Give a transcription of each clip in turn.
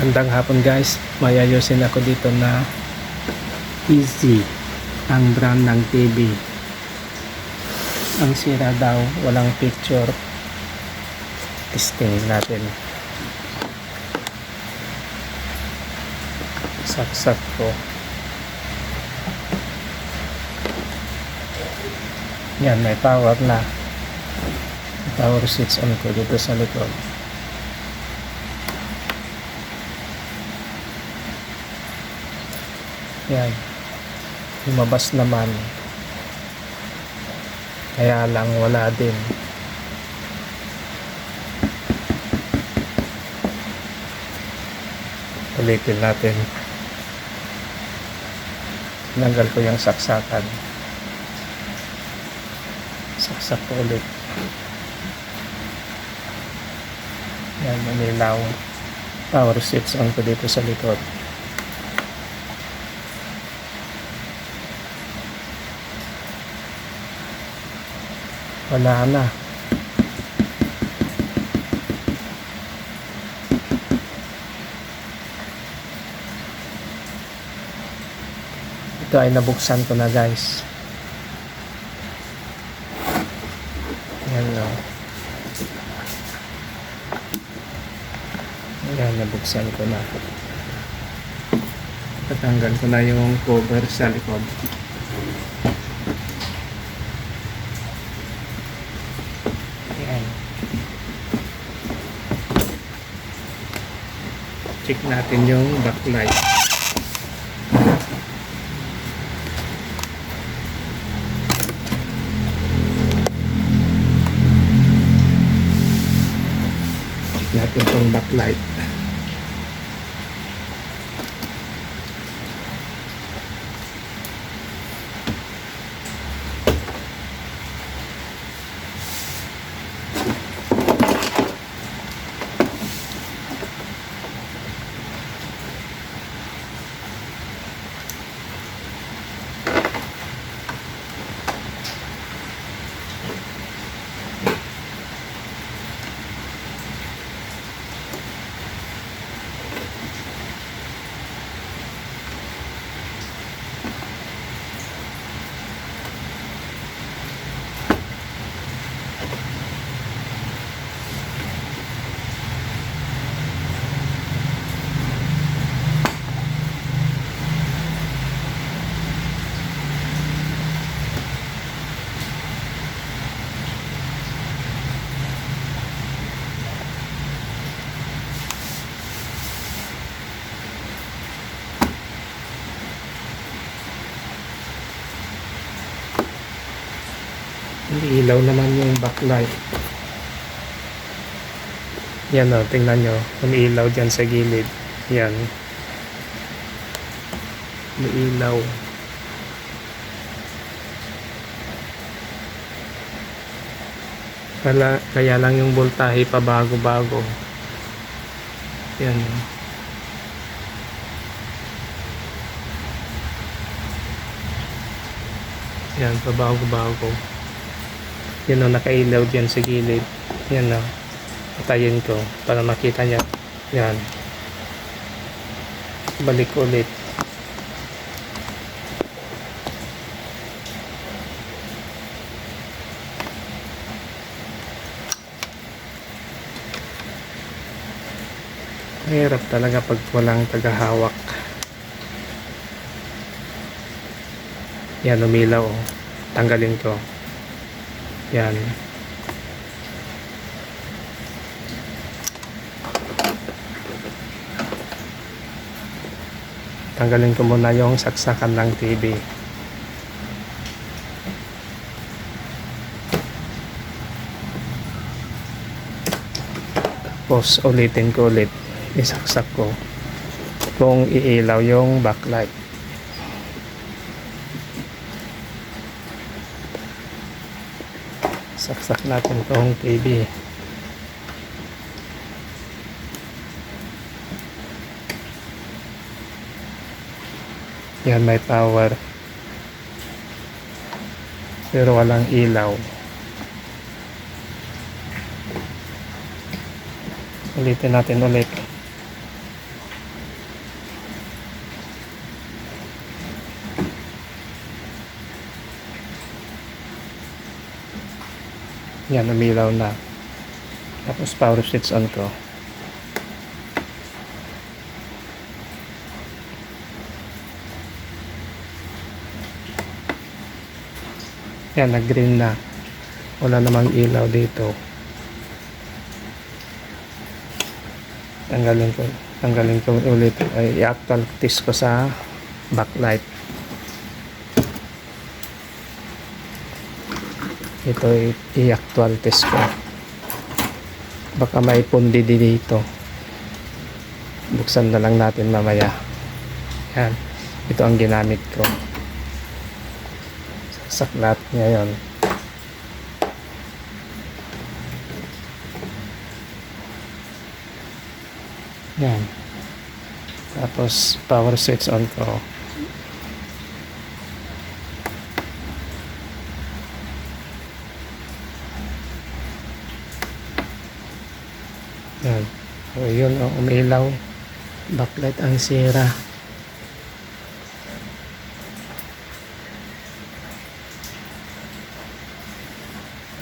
Magandang hapon guys, may ayusin ako dito na Easy ang brand ng TV. Ang sira daw, walang picture. Testing natin. Saksak ko. Yan, may power na. Power switch on ko dito sa likod. Yan, lumabas naman, kaya lang wala din. Ulitin natin. Tinanggal ko yung saksakan, saksak ko ulit. Yan, umilaw. Power switch on ko dito sa likod. Wala na. Ito ay nabuksan ko na guys. Ayan o. Ayan, nabuksan ko na. Tatanggal ko na yung cover sa likod. Check natin yung backlight. Check natin yung backlight. Ilaw naman yung backlight. Yan o, tingnan nyo. Umiilaw dyan sa gilid. Yan. Umiilaw. Kaya lang yung voltahe pa bago-bago. Yan. Yan, pa bago-bago. Yan o, nakailaw dyan sa gilid. Yan o, patayin ko para makita niya. Yan, balik ulit. Mahirap talaga pag walang tagahawak. Yan, umilaw o. Tanggalin ko. Yan. Tanggalin ko muna yung saksakan ng TV. Tapos ulitin ko ulit. Isaksak ko kung iilaw yung backlight. Saksak natin itong TV. Yan, may power pero walang ilaw. Ulitin natin ulit. Yan, umilaw na. Tapos power switch on ko. Yan, nag-green na. Wala namang ilaw dito. Tanggalin ko ulit. Ay, i-actual test ko sa backlight. Ito i-actual test ko. Baka may pundi dito. Buksan na lang natin mamaya. Yan. Ito ang ginamit ko. Saklat ngayon. Yan. Tapos power switch on ko. Yan. O yun, umilaw. Backlight ang sira.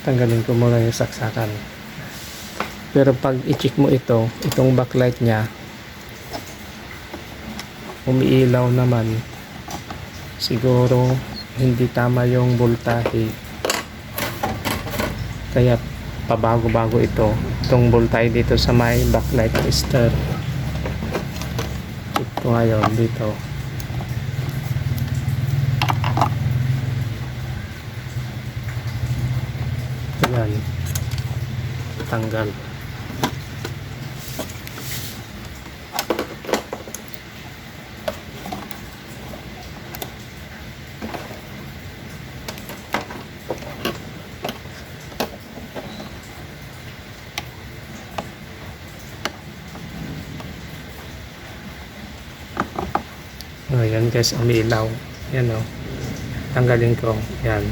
Tanggalin ko muna yung saksakan. Pero pag i-check mo itong backlight nya, umiilaw naman. Siguro hindi tama yung voltahe. Kaya pabago-bago itong voltahe dito sa may backlight tester. Ito ngayon dito. Ayan. Tanggal. Ayan guys, umiilaw. Yan o. Tanggalin ko. Yan.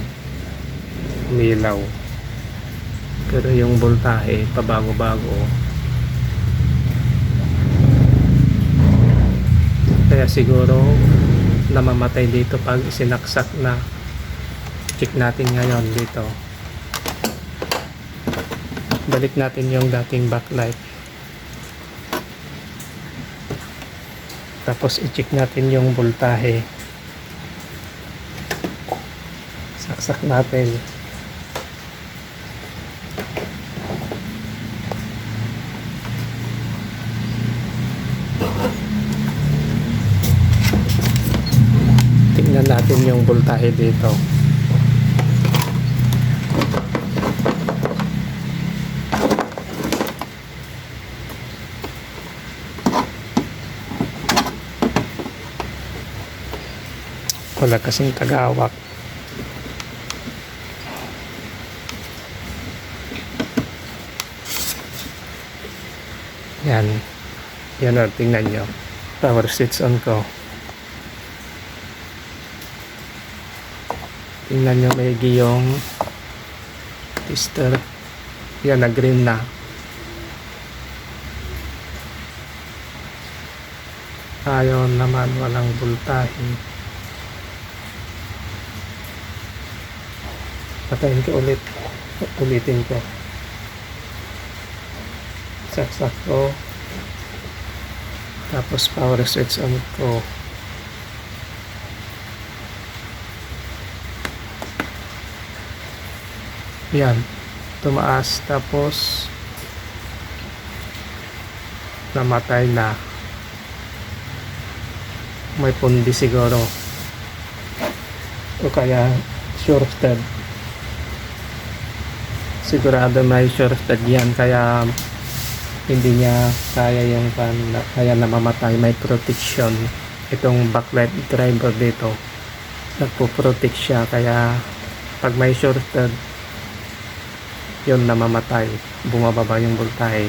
Umiilaw. Pero yung voltahe, pabago-bago. Kaya siguro namamatay dito pag sinaksak na. Check natin ngayon dito. Balik natin yung dating backlight. Tapos i-check natin yung voltahe. Saksak natin. Tingnan natin yung voltahe dito. Wala kasing tagawak. Yan. Yan o, tingnan nyo. Power switch on ko. Tingnan nyo maigi yung tester. Yan, nag-green na. Ayaw naman, walang voltahe. Patayin ko ulit. Ulitin ko. Saksak ko. Tapos power switch on ko. Yan. Tumaas. Tapos namatay na. May pundi siguro. O kaya shorted. Sigurado may shorted yan. Kaya hindi niya kaya yung kaya namamatay. May protection itong backlight driver dito, nagpo-protect siya, kaya pag may shorted yun, namamatay, bumababa yung voltahe.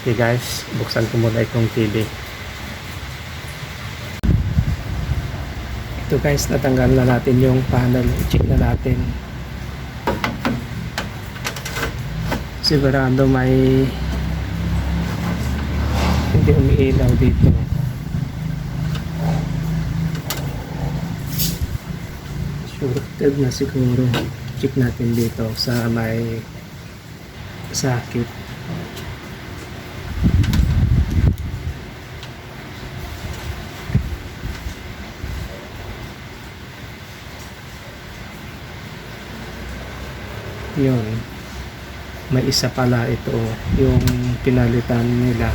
Okay guys, buksan ko muna itong TV. Ito guys, natanggal na natin yung panel. I-check na natin. Sigurado may hindi umiilaw dito. Shorted na siguro. check natin dito sa may sakit. Yun, may isa pala ito yung pinalitan nila,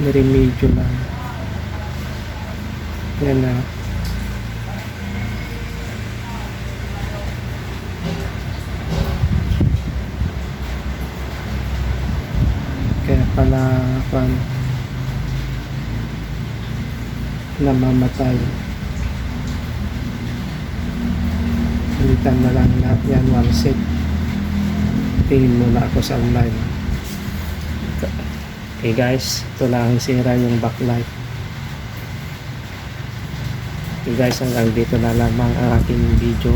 niremedyo lang. Yan na. Kaya pala namamatay. Palitan na lang lahat yan, one set. Tingin muna ako sa online. Okay guys, ito lang sira yung backlight. Okay guys, hanggang dito na lamang ang aking video.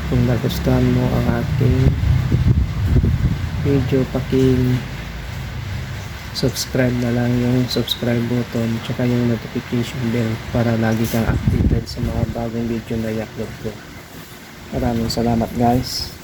Kung nagustuhan mo ang aking video, subscribe na lang yung subscribe button tsaka yung notification bell para lagi kang updated sa mga bagong video na i-upload ko. Maraming salamat guys.